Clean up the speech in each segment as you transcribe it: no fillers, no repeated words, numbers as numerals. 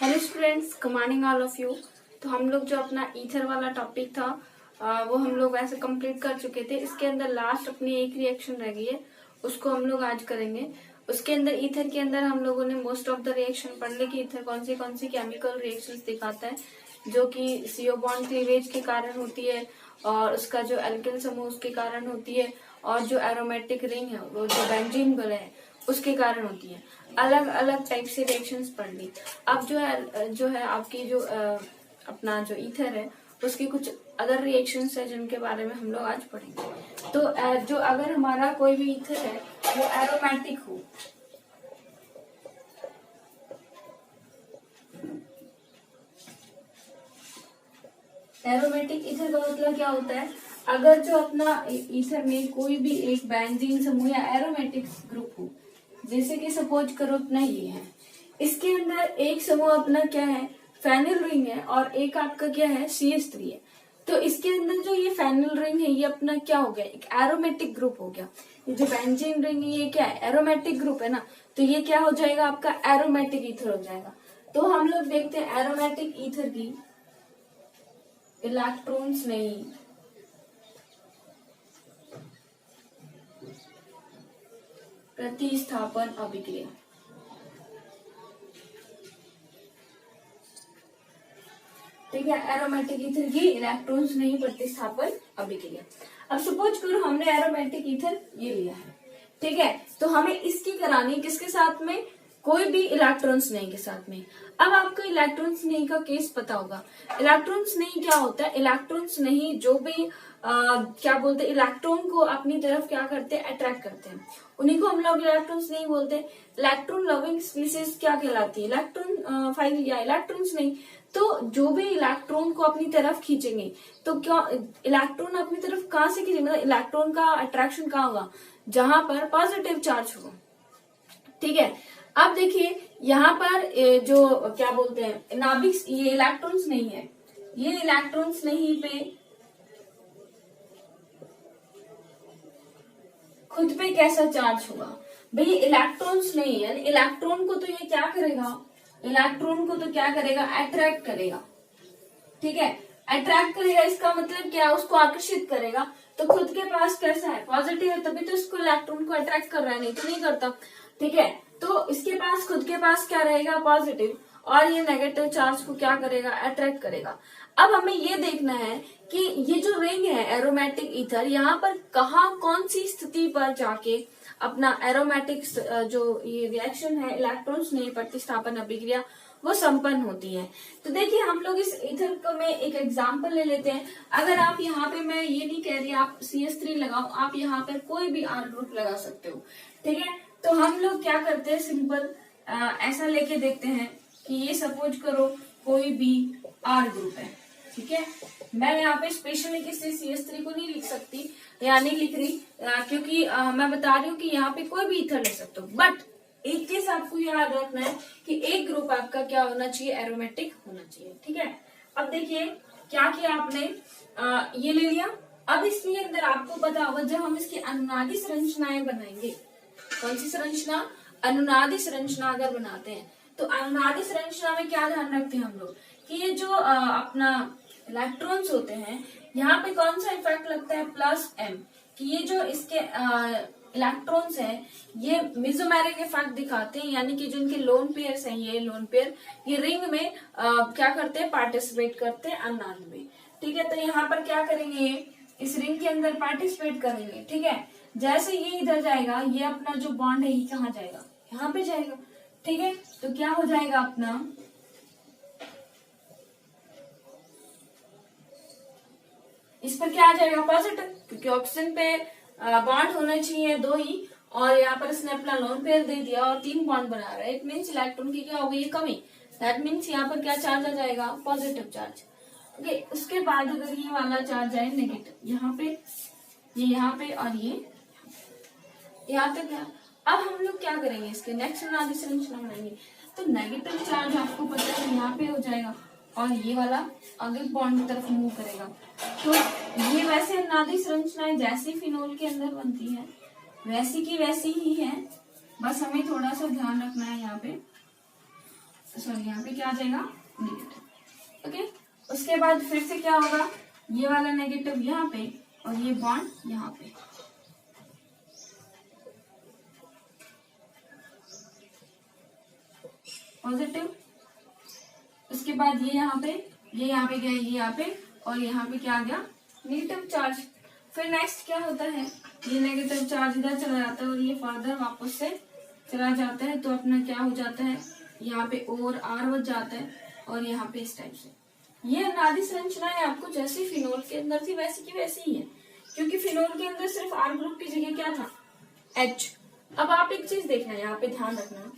Hello students, good morning all of you. तो हम लोग जो अपना ईथर वाला टॉपिक था वो हम लोग वैसे कंप्लीट कर चुके थे। इसके अंदर लास्ट अपनी एक रिएक्शन रह गई है, उसको हम लोग आज करेंगे। उसके अंदर ईथर के अंदर हम लोगों ने मोस्ट ऑफ द रिएक्शन पढ़ ली कि ईथर कौन सी केमिकल रिएक्शंस दिखाता है जो कि CO बॉन्ड क्लीवेज के कारण होती है और उसका जो एल्किल समूह उसके कारण होती है और जो एरोमेटिक रिंग है वो जो बेंजीन बल है उसके कारण होती है। अलग अलग टाइप से रिएक्शंस पढ़ ली। अब जो है आपकी जो अपना जो ईथर है उसके कुछ अदर रिएक्शंस है जिनके बारे में हम लोग आज पढ़ेंगे। तो जो अगर हमारा कोई भी ईथर है वो एरोमेटिक हो, एरोमेटिक ईथर का मतलब क्या होता है? अगर जो अपना ईथर में कोई भी एक बेंजीन समूह या एरोमेटिक ग्रुप हो, जैसे कि सपोज करो अपना ये है, इसके अंदर एक समूह अपना क्या है, फेनिल रिंग है और एक आपका क्या है, CH3 है। तो इसके अंदर जो ये फेनिल रिंग है ये अपना क्या हो गया, एक एरोमेटिक ग्रुप हो गया। ये जो बेंजीन रिंग है ये क्या है, एरोमेटिक ग्रुप है ना, तो ये क्या हो जाएगा, आपका एरोमेटिक ईथर हो जाएगा। तो हम लोग देखते हैं एरोमेटिक ईथर की इलेक्ट्रॉन्स नहीं प्रतिस्थापन अभिक्रिया। ठीक है, एरोमेटिक ईथर की इलेक्ट्रॉन्स नहीं प्रतिस्थापन अभिक्रिया। अब सपोज करो हमने एरोमेटिक ईथर ये लिया है, ठीक है, तो हमें इसकी करानी किसके साथ में, कोई भी इलेक्ट्रॉन्स नहीं के साथ में। अब आपको इलेक्ट्रॉन्स नहीं का केस पता होगा। इलेक्ट्रॉन्स नहीं क्या होता है, इलेक्ट्रॉन्स नहीं जो भी क्या बोलते हैं, इलेक्ट्रॉन को अपनी तरफ क्या करते हैं, अट्रैक्ट करते हैं, उन्हीं को हम लोग इलेक्ट्रॉन्स नहीं बोलते। इलेक्ट्रॉन लविंग स्पीसीज क्या कहलाती है, इलेक्ट्रॉन फाइल या इलेक्ट्रॉन्स नहीं। तो जो भी इलेक्ट्रॉन को अपनी तरफ खींचेंगे, तो क्या इलेक्ट्रॉन अपनी तरफ कहाँ से खींचेंगे, मतलब इलेक्ट्रॉन का अट्रैक्शन कहाँ होगा, जहां पर पॉजिटिव चार्ज होगा। ठीक है, अब देखिए यहाँ पर जो क्या बोलते हैं नाभिक, ये इलेक्ट्रॉन्स नहीं है, ये इलेक्ट्रॉन्स नहीं पे खुद पे कैसा चार्ज होगा भाई, इलेक्ट्रॉन्स नहीं है, इलेक्ट्रॉन को तो ये क्या करेगा, इलेक्ट्रॉन को तो क्या करेगा, अट्रैक्ट करेगा। ठीक है, अट्रैक्ट करेगा इसका मतलब क्या, उसको आकर्षित करेगा। तो खुद के पास कैसा है, पॉजिटिव है, तभी तो इसको इलेक्ट्रॉन को अट्रैक्ट कर रहा है, नहीं तो नहीं करता। ठीक है, तो इसके पास खुद के पास क्या रहेगा, पॉजिटिव, और ये नेगेटिव चार्ज को क्या करेगा, अट्रैक्ट करेगा। अब हमें ये देखना है कि ये जो रिंग है एरोमेटिक ईथर, यहाँ पर कहाँ कौन सी स्थिति पर जाके अपना एरोमेटिक जो ये रिएक्शन है इलेक्ट्रॉन्स नहीं प्रतिस्थापन अभिक्रिया वो संपन्न होती है। तो देखिए हम लोग इस ईथर को में एक एग्जांपल ले लेते हैं। अगर आप यहाँ पे, मैं ये नहीं कह रही आप CH3 लगाओ, आप यहाँ पर कोई भी R ग्रुप लगा सकते हो। ठीक है, तो हम लोग क्या करते हैं, सिंपल ऐसा लेके देखते हैं कि ये सपोज करो कोई भी R ग्रुप है। ठीक है, मैं यहाँ पे स्पेशली किसी CH3 को नहीं लिख सकती या नहीं लिख रही क्योंकि मैं बता रही हूँ कि यहाँ पे कोई भी ईथर ले सकते हो। बट एक चीज आपको याद रखना है कि एक ग्रुप आपका क्या होना चाहिए, एरोमेटिक होना चाहिए। ठीक है, अब देखिए क्या किया आपने, ये ले लिया। अब इसके अंदर आपको पता होगा जब हम इसकी अनुनादी संरचनाएं बनाएंगे, कौन सी संरचना, अनुनादी संरचना अगर बनाते हैं तो अनुनादी संरचना में क्या ध्यान रखते हैं हम लोग कि ये जो अपना इलेक्ट्रॉन्स होते हैं यहाँ पे कौन सा इफेक्ट लगता है, +M, कि ये जो इसके इलेक्ट्रॉन्स हैं ये मेसोमेरिक इफेक्ट दिखाते हैं, यानी कि जो इनके लोन पेयर्स हैं, ये लोन पेयर ये रिंग में क्या करते हैं, पार्टिसिपेट करते हैं अनुनाद में। ठीक है, तो यहाँ पर क्या करेंगे, इस रिंग के अंदर पार्टिसिपेट करेंगे। ठीक है, जैसे ये इधर जाएगा, ये अपना जो बॉन्ड है ये कहाँ जाएगा, यहाँ पे जाएगा। ठीक है, तो क्या हो जाएगा अपना, इस पर क्या आ जाएगा, पॉजिटिव, क्योंकि ऑक्सीजन पे बॉन्ड होने चाहिए 2 ही, और यहाँ पर इसने अपना लोन पेयर दे दिया और 3 बॉन्ड बना रहा है। इट मीन्स इलेक्ट्रॉन की क्या हो गई, कमी। दैट मीन्स यहाँ पर क्या चार्ज आ जाएगा, पॉजिटिव चार्ज। ओके, उसके बाद अगर ये वाला चार्ज आए नेगेटिव, यहाँ पे, ये यहाँ पे और ये यहाँ तक है। अब हम लोग क्या करेंगे, इसके नेक्स्ट अनुनादी संरचना बनाएंगे। तो नेगेटिव चार्ज आपको पता है यहाँ पे हो जाएगा और ये वाला आगे बॉन्ड की तरफ मूव करेगा। तो ये वैसे अनुनादी संरचनाएं जैसी फिनोल के अंदर बनती है वैसी की वैसी ही है, बस हमें थोड़ा सा ध्यान रखना है यहाँ पे। सॉरी यहाँ पे क्या आ जाएगा, नेगेटिव। ओके, उसके बाद फिर से क्या होगा, ये वाला नेगेटिव यहाँ पे और ये बॉन्ड यहाँ पे। पॉजिटिव। उसके बाद ये यहाँ पे गया, ये यहाँ पे, और यहाँ पे क्या आ गया, नेगेटिव चार्ज। फिर नेक्स्ट क्या होता है, ये नेगेटिव चार्ज इधर चला जाता है और ये फर्दर वापस से चला जाता है, तो अपना क्या हो जाता है, यहाँ पे और आर बच जाता है और यहाँ पे इस टाइप से। ये अनादि संरचना है, आपको जैसे फिनोल के अंदर थी वैसी की वैसी ही है, क्योंकि फिनोल के अंदर सिर्फ आर ग्रुप की जगह क्या था, एच। अब आप एक चीज देखना, यहाँ पे ध्यान रखना,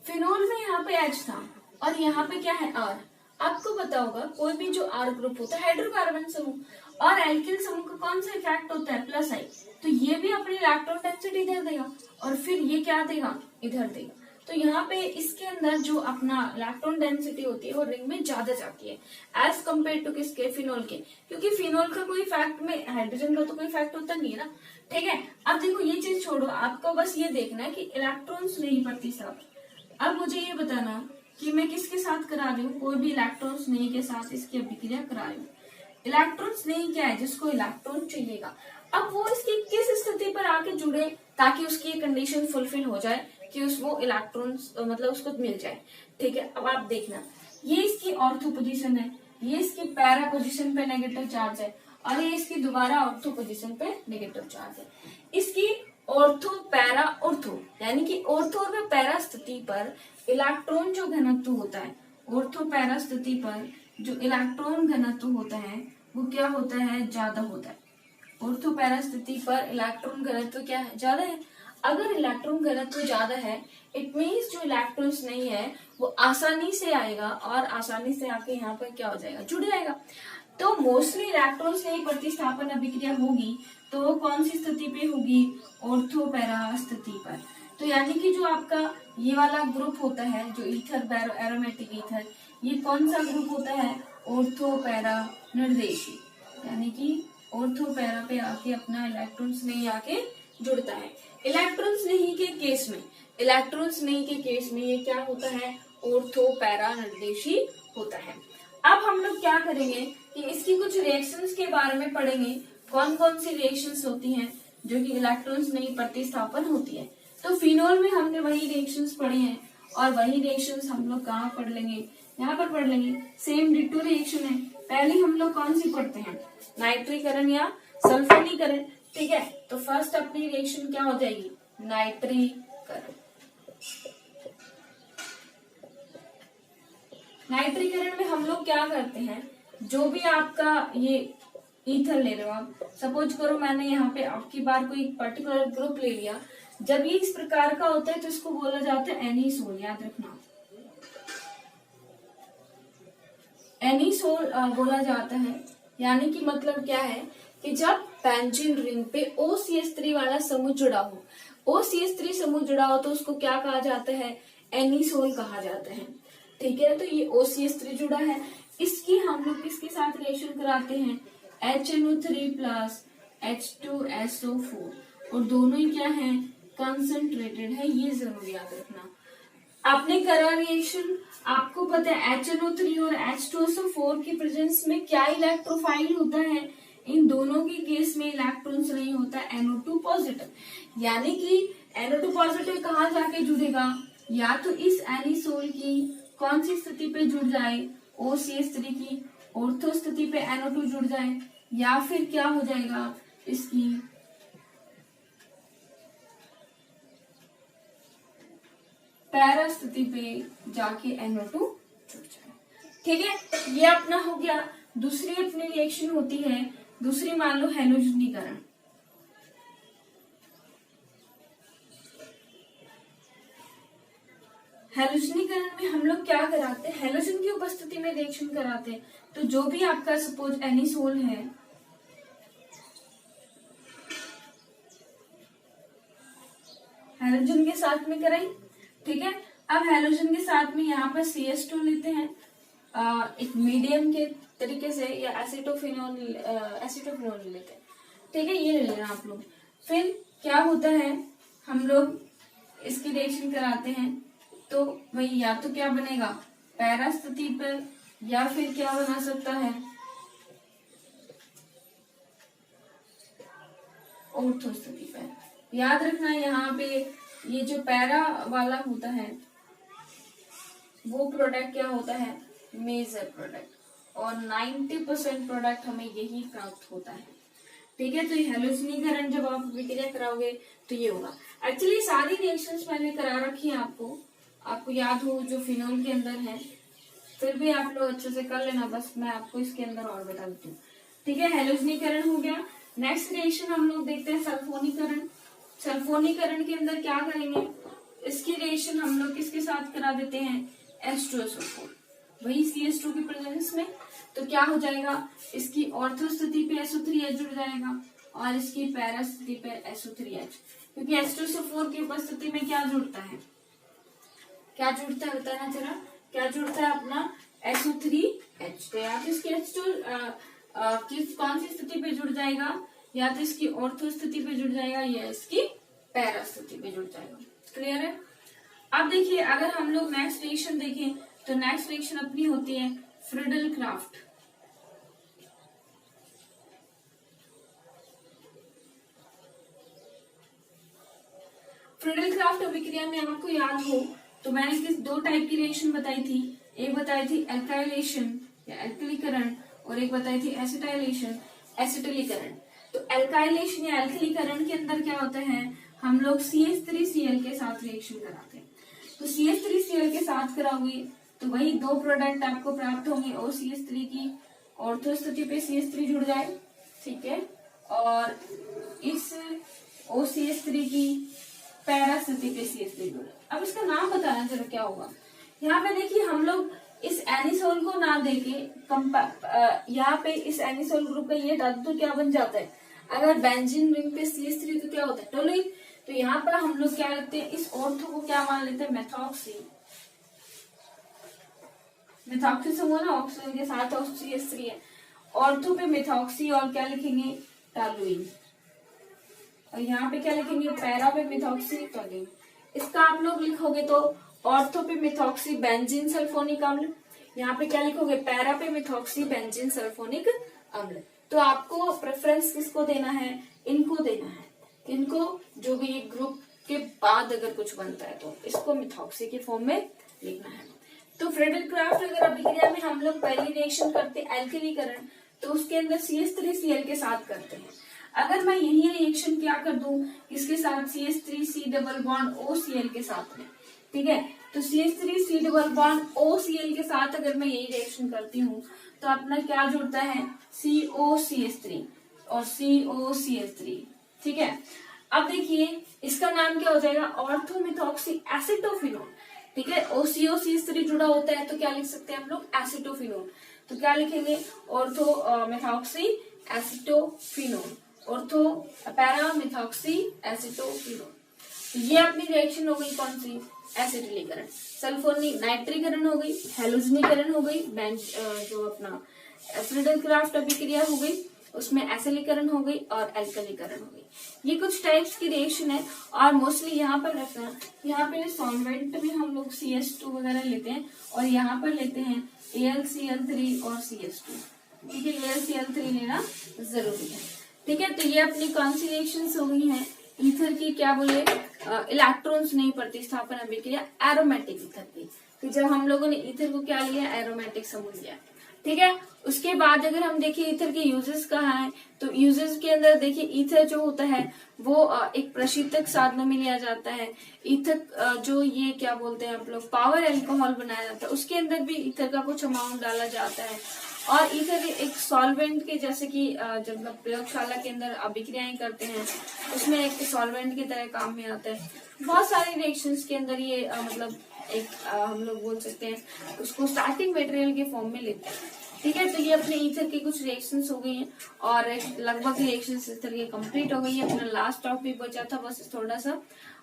फिनोल में यहाँ पे एच था और यहाँ पे क्या है, आर। आपको पता होगा कोई भी जो आर ग्रुप होता है हाइड्रोकार्बन समूह, और एल्किल समूह का कौन सा इफेक्ट होता है, प्लस आई, तो ये भी अपनी इलेक्ट्रॉन डेंसिटी इधर देगा और फिर ये क्या देगा, इधर देगा। तो यहाँ पे इसके अंदर जो अपना इलेक्ट्रॉन डेंसिटी होती है वो रिंग में ज्यादा जाती है एज कम्पेयर टू किसके, फिनोल के, क्योंकि फिनोल का कोई इफेक्ट में, हाइड्रोजन का तो कोई इफेक्ट होता नहीं है ना। ठीक है, अब देखो ये चीज छोड़ो, आपको बस ये देखना है कि इलेक्ट्रॉन्स नहीं प्रतिस्थापन। अब मुझे ये बताना कि मैं किसके साथ करा रही हूँ, कोई भी इलेक्ट्रॉन्स नहीं के साथ इसकी अभिक्रिया करा रही हूँ। इलेक्ट्रॉन्स नहीं क्या है, जिसको इलेक्ट्रॉन चाहिएगा, अब वो इसकी किस स्थिति पर आके जुड़े ताकि उसकी कंडीशन फुलफिल हो जाए कि वो इलेक्ट्रॉन्स मतलब उसको मिल जाए। ठीक है, अब आप देखना, ये इसकी ऑर्थो पोजीशन है, ये इसकी पैरा पोजीशन पे नेगेटिव चार्ज है और ये इसकी दोबारा ऑर्थो पोजीशन पे नेगेटिव चार्ज है। इसकी ऑर्थो पैरा ऑर्थो यानी कि ऑर्थो और पैरा स्थिति पर इलेक्ट्रॉन जो घनत्व होता है, ऑर्थो पैरा स्थिति पर जो इलेक्ट्रॉन घनत्व होता है वो क्या होता है, ज्यादा होता है। ऑर्थो पैरा स्थिति पर इलेक्ट्रॉन घनत्व क्या है, ज्यादा है। अगर इलेक्ट्रॉन घनत्व ज्यादा है, इट मीन्स जो इलेक्ट्रॉन्स नहीं है वो आसानी से आएगा और आसानी से आके यहाँ पर क्या हो जाएगा, जुड़ जाएगा। तो मोस्टली इलेक्ट्रॉन्स नहीं प्रतिस्थापन अभिक्रिया होगी तो वो कौन सी स्थिति पे होगी, ऑर्थो पैरा स्थिति पर। तो यानी कि जो आपका ये वाला ग्रुप होता है, जो ईथर एरोमेटिक ईथर, ये कौन सा ग्रुप होता है, ऑर्थो पैरा निर्देशी, यानी कि ऑर्थो पैरा पे आके अपना इलेक्ट्रॉन्स नहीं आके जुड़ता है। इलेक्ट्रॉन्स नहीं के केस में, इलेक्ट्रॉन्स नहीं के केस में ये क्या होता है, ऑर्थो पैरा निर्देशी होता है। अब हम लोग क्या करेंगे कि इसकी कुछ रिएक्शंस के बारे में पढ़ेंगे, कौन कौन सी रिएक्शंस होती हैं जो कि इलेक्ट्रॉन्स नहीं प्रतिस्थापन होती है। तो फिनोल में हमने वही रिएक्शंस पढ़े हैं और वही रिएक्शंस हम लोग कहाँ पढ़ लेंगे, यहाँ पर पढ़ लेंगे। सेम डिटो रिएक्शन है। पहले हम लोग कौन सी पढ़ते हैं, नाइट्रीकरण या सल्फोनीकरण। ठीक है, तो फर्स्ट अपनी रिएक्शन क्या हो जाएगी, नाइट्रीकरण। नाइट्रीकरण में हम लोग क्या करते हैं, जो भी आपका ये ईथर ले रहे हो आप, सपोज करो मैंने यहाँ पे आपकी बार कोई पर्टिकुलर ग्रुप ले लिया, जब ये इस प्रकार का होता है तो इसको बोला जाता है एनीसोल, याद रखना, एनीसोल बोला जाता है। यानी कि मतलब क्या है कि जब बेंजीन रिंग पे OCH3 वाला समूह जुड़ा हो, OCH3 समूह जुड़ा हो तो उसको क्या कहा जाता है, एनीसोल कहा जाता है। ठीक है, तो ये OCH3 जुड़ा है, इसकी हम लोग किसके साथ रिएक्शन कराते हैं, HNO3 प्लस H2SO4, और दोनों ही क्या है, कंसंट्रेटेड है, ये जरूर याद रखना। आपने करा रिएक्शन, आपको पता है HNO3 और H2SO4 की प्रेजेंस में क्या इलेक्ट्रोफाइल होता है, इन दोनों के केस में इलेक्ट्रॉन्स नहीं होता, NO2 पॉजिटिव। यानी कि NO2 पॉजिटिव कहाँ जाके जुड़ेगा, या तो इस एनीसोल की कौन सी स्थिति पे जुड़ जाए, OCH3 की ऑर्थो स्थिति पे NO2 जुड़ जाए, या फिर क्या हो जाएगा, इसकी पैरा स्थिति पे जाके NO2 जुड़ जाए। ठीक है, ये अपना हो गया। दूसरी अपनी रिएक्शन होती है, दूसरी मान लो हैलोजनीकरण। हैलोजनीकरण में हम लोग क्या कराते हैं, हैलोजन की उपस्थिति में रिएक्शन कराते हैं। तो जो भी आपका सपोज एनीसोल है, हैलोजन के साथ में कराई। ठीक है, अब हैलोजन के साथ में यहाँ पर CH2 लेते हैं एक मीडियम के तरीके से, या एसिटोफिनोल लेते हैं। ठीक है, ये ले लेना आप लोग। फिर क्या होता है, हम लोग इसकी रिएक्शन कराते हैं तो वही या तो क्या बनेगा, पैरा स्थिति पर, या फिर क्या बना सकता है, ऑर्थो स्थिति पर। याद रखना यहाँ पे ये जो पैरा वाला होता है वो प्रोडक्ट क्या होता है, मेजर प्रोडक्ट, और 90% प्रोडक्ट हमें यही प्राप्त होता है। ठीक है, तो ये हैलोजनीकरण जब आप अभिक्रिया कराओगे तो ये होगा। एक्चुअली सारी रिएक्शंस मैंने करा रखी है आपको याद हो जो फिनोल के अंदर है, फिर भी आप लोग अच्छे से कर लेना, बस मैं आपको इसके अंदर और बता देती हूँ। ठीक है, हैलोजनीकरण हो गया। नेक्स्ट रिएक्शन हम लोग देखते हैं सल्फोनीकरण। सल्फोनीकरण के अंदर क्या करेंगे, इसकी रिएक्शन हम लोग किसके साथ करा देते हैं, H2SO4, वही CH2 की प्रेजेंस में। तो क्या हो जाएगा, इसकी ऑर्थो स्थिति पे SO3H जुड़ जाएगा और इसकी पैरा स्थिति पे SO3H, क्योंकि H2SO4 की उपस्थिति में क्या जुड़ता है, क्या जुड़ता है बताना जरा, क्या जुड़ता है अपना SO3H। तो या तो इसकी H2 कौन सी स्थिति पे जुड़ जाएगा, या तो इसकी ऑर्थो स्थिति पे जुड़ जाएगा या इसकी पैरा स्थिति पे जुड़ जाएगा। क्लियर है। अब देखिए अगर हम लोग नेक्स्ट रिएक्शन देखें तो नेक्स्ट रिएक्शन अपनी होती है फ्रीडल क्राफ्ट। फ्रीडल क्राफ्ट अभिक्रिया में आपको याद हो तो मैंने किस दो टाइप की रिएक्शन बताई थी, एक बताई थी एल्काइलेशन या एल्कलीकरण, और एक बताई थी एसिटाइलेशन एसिटिलीकरण। तो एल्काइलेशन या एल्कलीकरण के अंदर क्या होता है, हम लोग CH3Cl के साथ रिएक्शन कराते हैं। तो CH3Cl के साथ कराओगे तो वही दो प्रोडक्ट आपको प्राप्त होंगे, OCH3 की ऑर्थो स्थिति पे CH3 जुड़ जाए, ठीक है, और इस OCH3 की पैरा स्थिति पे CH3 जुड़ जाए। अब इसका नाम बताना जरा क्या होगा। यहाँ पे देखिए हम लोग इस एनिसोल को ना देके यहाँ पे इस एनिसोल ग्रुप का ये धातु तो क्या बन जाता है, अगर बेंजीन रिंग पे CH3 तो क्या होता है, टोलुइन। तो यहाँ पर हम लोग क्या लेते हैं, इस ऑर्थो को क्या मान लेते हैं, मेथॉक्सी। मेथॉक्सी समूह ना ऑक्सीजन के साथ CH3 है, ऑर्थो पे मेथॉक्सी और क्या लिखेंगे, टोलुइन, और यहाँ पे क्या लिखेंगे, पैरा पे मेथॉक्सी टोलुइन। इसका आप लोग लिखोगे तो ऑर्थो पे मेथॉक्सी बेंजीन सल्फोनिक अम्ल, यहाँ पे क्या लिखोगे, पैरा पे मेथॉक्सी बेंजीन सल्फोनिक अम्ल। तो आपको प्रेफरेंस किसको देना है, इनको देना है, इनको जो भी एक ग्रुप के बाद अगर कुछ बनता है तो इसको मेथॉक्सी के फॉर्म में लिखना है। तो फ्रीडल क्राफ्ट अगर अभिक्रिया में हम लोग पहली रिएक्शन करते हैं एल्किलीकरण, तो उसके अंदर CH3Cl के साथ करते हैं। अगर मैं यही रिएक्शन क्या कर दूं, इसके साथ CH3C डबल बॉन्ड OCl के साथ में, ठीक है, तो CH3C डबल बॉन्ड OCl के साथ अगर मैं यही रिएक्शन करती हूँ तो अपना क्या जुड़ता है, COCH3 और COCH3, ठीक है। अब देखिए इसका नाम क्या हो जाएगा, ऑर्थोमेथॉक्सी एसिटोफिनोन, ठीक है, OCOCH3 जुड़ा होता है तो क्या लिख सकते हैं हम लोग, एसिटोफिनोन। तो क्या लिखेंगे, orthomethoxy acetophenone, ortho para methoxy acetophenone. ये अपनी रिएक्शन हो गई कौन सी, एसिटिलीकरण। सल्फोनी नाइट्रीकरण हो गई, हैलोजनीकरण हो गई, जो अपना फ्रीडल क्राफ्ट अभिक्रिया हो गई, उसमें एसिलीकरण हो गई और एल्कलीकरण हो गई। ये कुछ टाइप्स की रिएक्शन है। और मोस्टली यहाँ पर रखना, यहाँ पे सॉल्वेंट में हम लोग CH2 वगैरह लेते हैं और यहाँ पर लेते हैं AlCl3 और CH2, ठीक है, AlCl3 लेना जरूरी है, ठीक है। तो ये अपनी कौन सी रिएक्शंस हो गई हैं, ईथर की क्या बोले, इलेक्ट्रॉन्स नहीं प्रतिस्थापन अभिक्रिया एरोमेटिक ईथर की। तो जब हम लोगों ने ईथर को क्या लिया, एरोमेटिक समूह लिया, ठीक है। उसके बाद अगर हम देखें ईथर के यूजेस कहाँ हैं, तो यूजेस के अंदर देखिए ईथर जो होता है वो एक प्रशीतक साधनों में लिया जाता है। ईथर जो ये क्या बोलते हैं आप लोग, पावर एल्कोहल बनाया जाता है, उसके अंदर भी ईथर का कुछ अमाउंट डाला जाता है। और ईथर एक सॉल्वेंट के जैसे कि जब प्रयोगशाला के अंदर अभिक्रियाएं करते हैं उसमें एक सॉल्वेंट की तरह काम में आता है। बहुत सारी रिएक्शंस के अंदर ये मतलब एक हम लोग बोल सकते हैं उसको स्टार्टिंग मटेरियल के फॉर्म में लेते हैं, ठीक है। तो ये अपने ईथर की कुछ रिएक्शंस हो गई हैं और लगभग रिएक्शंस इस तरह कंप्लीट हो गई है। अपना लास्ट टॉपिक बचा था बस थोड़ा सा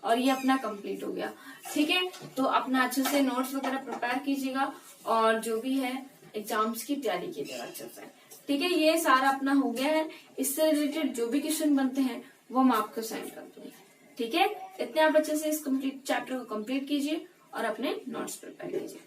और ये अपना कंप्लीट हो गया, ठीक है। तो अपना अच्छे से नोट्स वगैरह प्रिपेयर कीजिएगा और जो भी है एग्जाम्स की तैयारी कीजिएगा अच्छे से, ठीक है। ये सारा अपना हो गया है, इससे रिलेटेड जो भी क्वेश्चन बनते हैं वो मैं आपको सेंड कर दूंगी, ठीक है। इतने आप अच्छे से इस कंप्लीट चैप्टर को कंप्लीट कीजिए और अपने नोट्स प्रिपेयर कीजिए।